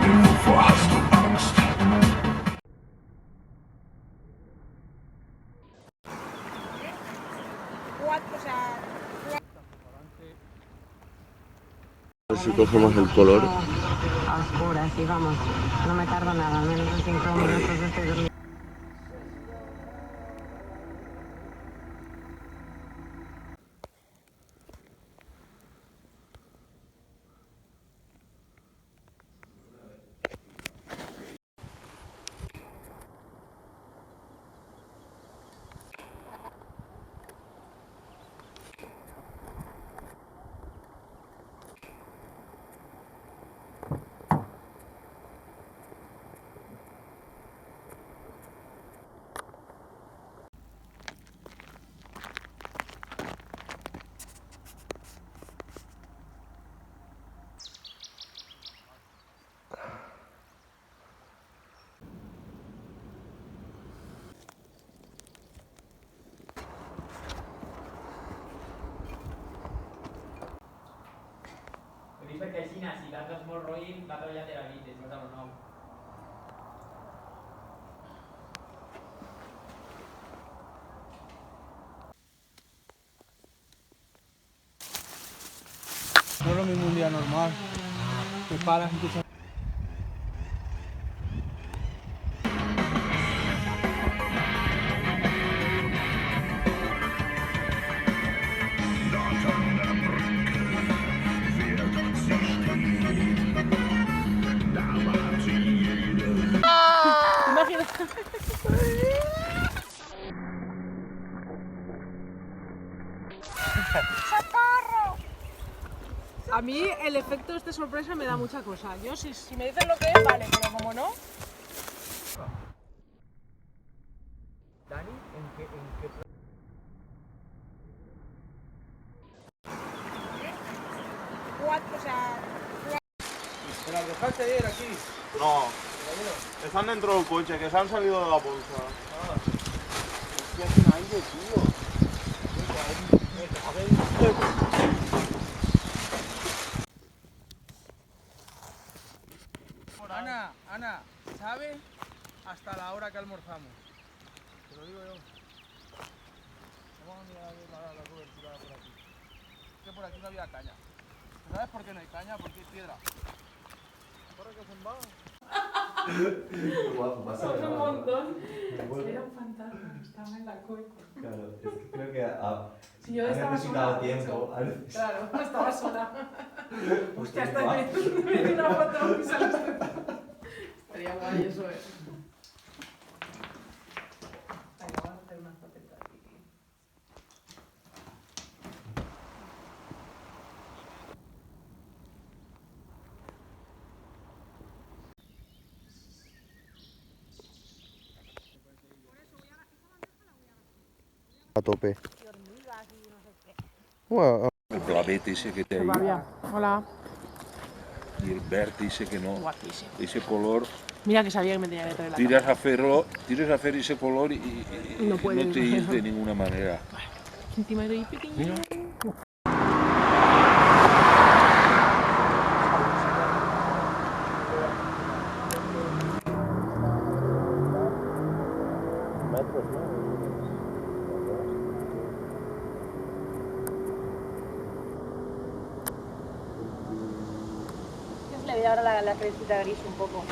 A ver si cogemos el color. A oscuras, y vamos, no me tardo nada, menos de 5 minutos estoy durmiendo. Perquè així, si l'altre és molt roïn, l'altre ja té la nit, és el nou. No es lo mismo un día normal, que paras y que A mí el efecto de sorpresa me da mucha cosa. Yo si me dicen lo que es, vale, pero como no... Dani, ¿en qué ¿Te las dejaste ayer aquí? No, están dentro del coche, que se han salido de la bolsa. Hostia, hace aire, tío. Ana, ¿sabe hasta la hora que almorzamos? Te lo digo yo. Vamos a mirar la cobertura por aquí. Que por aquí no había caña. ¿Sabes por qué no hay caña? Porque hay piedra. ¿Por qué se va? Son un montón. Era un fantasma, estaba en la coche. Claro, es que creo que Si yo ha estaba necesitado sola, tiempo. Claro, no estaba sola. Hostia, hasta me di una foto y saliste. Estaría guay eso, Venga, vamos a hacer unas patitas aquí. A tope. Bueno, El blavet ese que te Fabia, hola. y el verde ese que no, Guapísimo. ese color, Mira que sabía que me tenía que traer la tiras a hacer ese color y No puede. no te ir de ninguna manera. Encima de ahí pequeño. Le voy a dar la crecita gris un poco.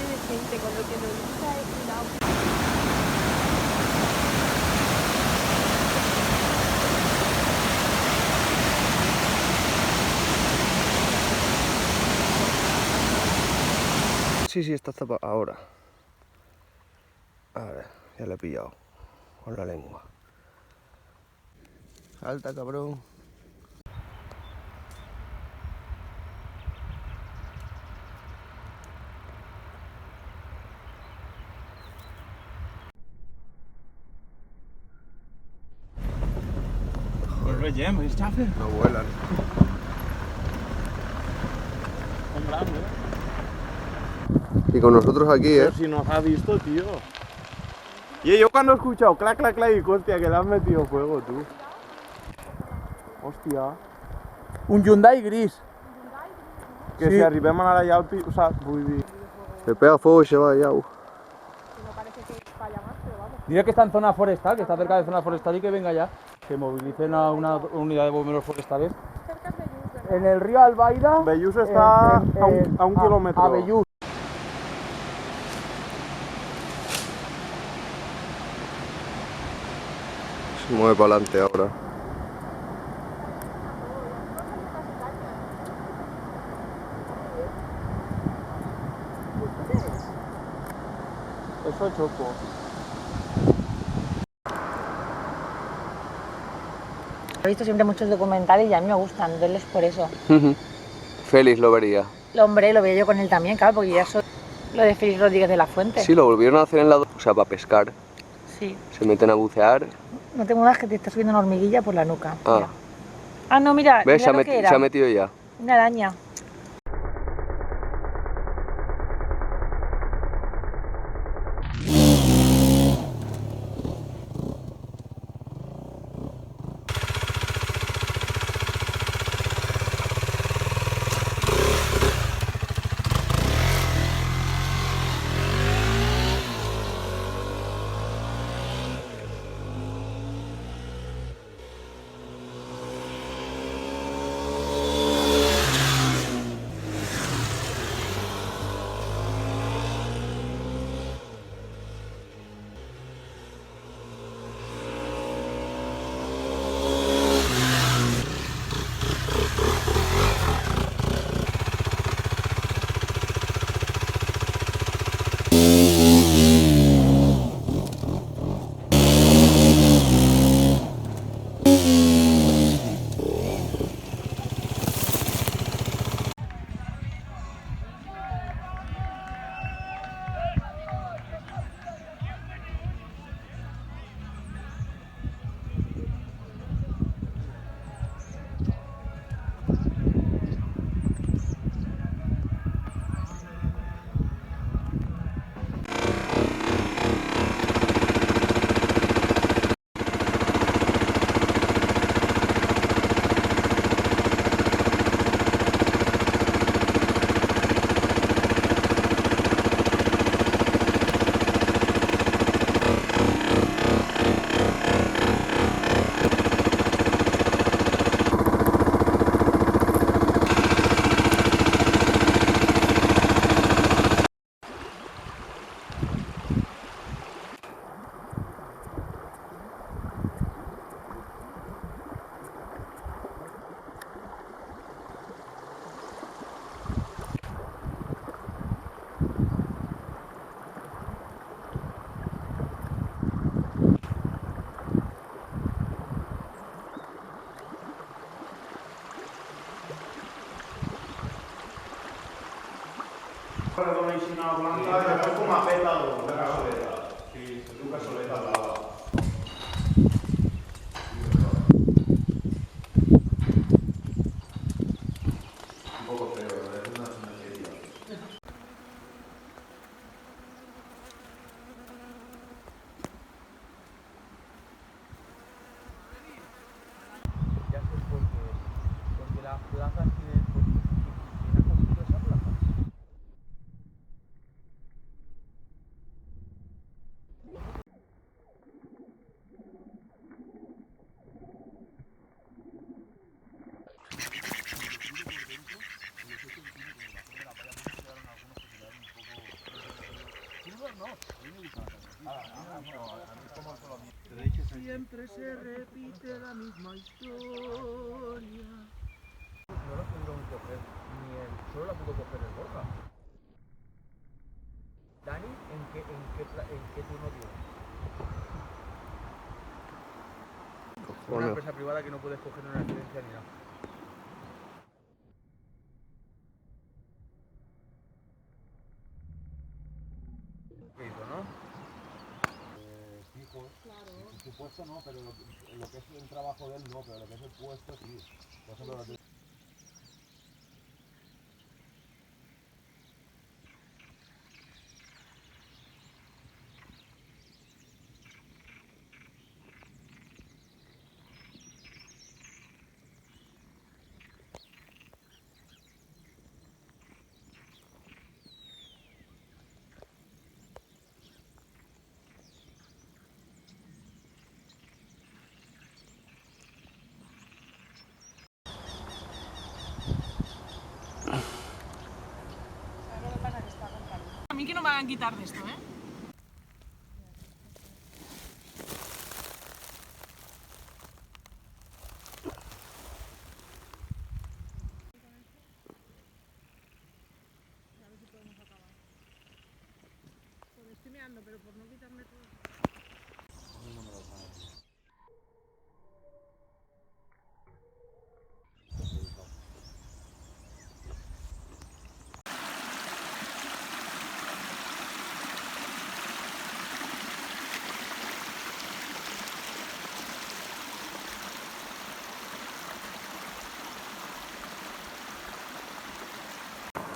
bastante decente, con lo que nos gusta es cuidado. Sí, está tapado. Ahora. A ver, ya le he pillado. Con la lengua. Salta, cabrón. Pues veiem, és xafer. No vuelan. Son grandes. Y con nosotros aquí, Pero si nos ha visto, tío. Y yo cuando he escuchado clac, clac, clac, digo, hostia, que le has metido fuego, tú. Hostia. Un Hyundai gris. Que si arribem a allà al pis, o sea, vull dir... Se pega fuego y se va ya. Que no parece que vaya más, pero vamos. Dile que está en zona forestal, que está cerca de zona forestal y que venga ya. Que movilicen a una unidad de bomberos forestales. Cerca de Bellús, ¿verdad? En el río Albaida. Bellús está a un kilómetro. A Bellús. Se mueve para adelante ahora. Eso choco. He visto siempre muchos documentales y a mí me gustan verlos por eso. Félix lo vería. Hombre, lo veía yo con él también, claro, porque ya soy lo de Félix Rodríguez de la Fuente. Sí, lo volvieron a hacer en la... O sea, para pescar. Sí. Se meten a bucear. No tengo más que te está subiendo una hormiguilla por la nuca. Ah. Mira. Ah, no, mira, ¿Ves? mira lo que era. Se ha metido ya. Una araña. Reconeixen a Blanca i després com a peta de cassoleta. Sí, es diu cassoleta blava. Un poco feo, es una cinetería. Ya sé por qué. Porque las plazas tienen... ¿Quién ha construido esa plaza? Siempre se repite la misma historia. No la pudieron coger, ni el... Solo la pudo coger el Borja. Dani, ¿en qué turno tiene? Una empresa privada que no puedes coger una residencia ni nada. ¿Qué hizo, no? Fijo, claro. Su puesto no, pero lo que es el trabajo de él no, pero lo que es el puesto sí. Por ejemplo, lo que... A mí que no me hagan quitar de esto, ¿eh? Estoy meando, pero por no quitarme todo.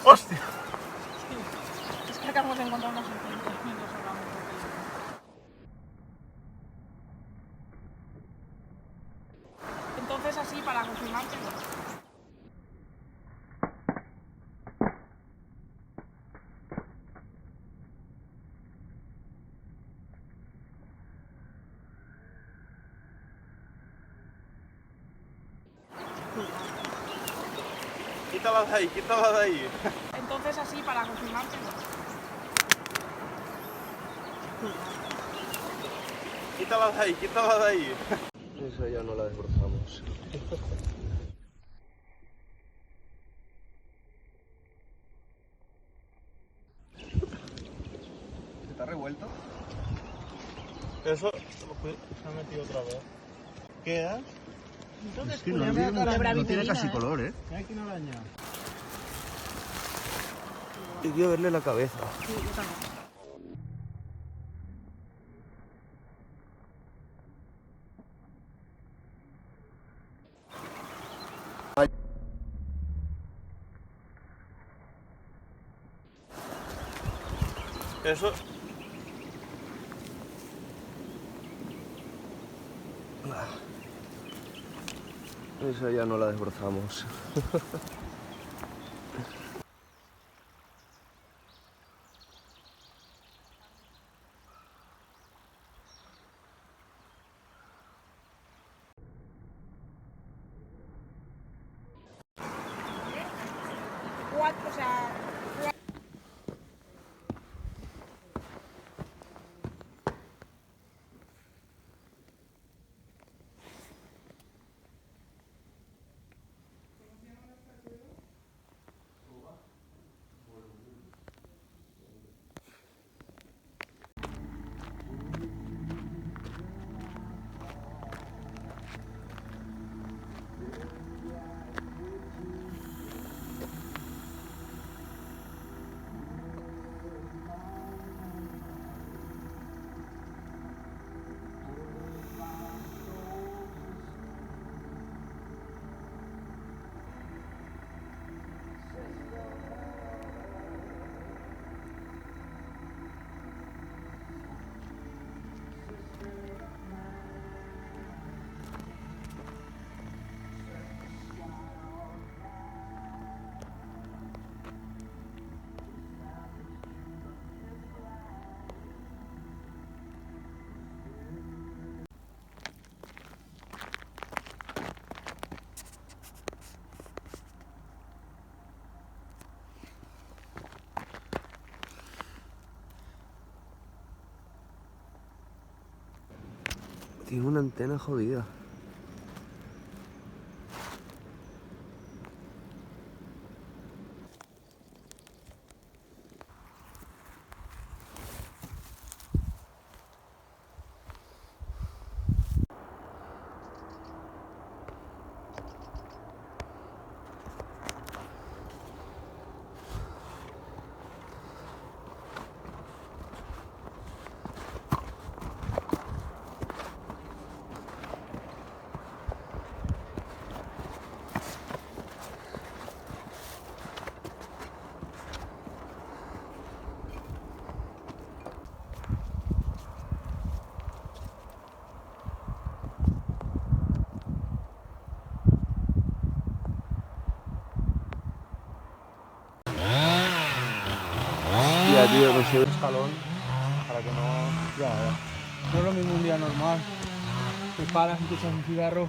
¡Hostia! Es que acabamos de encontrar una sentencia mientras hablamos. Entonces así, para confirmártelo. Quítala de ahí, quítala de ahí. Entonces así, para confirmártelo. Quítala de ahí, quítala de ahí. Esa ya no la desbrozamos. ¿Está revuelto? Eso se ha metido otra vez. ¿Qué es? Es que no tiene casi color, ¿eh? Hay que no araña. Y quiero verle la cabeza. Eso... Esa ya no la desbrozamos. O sea... Tiene una antena jodida. Ya, tío, no sé. Escalón para que no. Ya. No es lo mismo un día normal. Te paras y te echas un cigarro.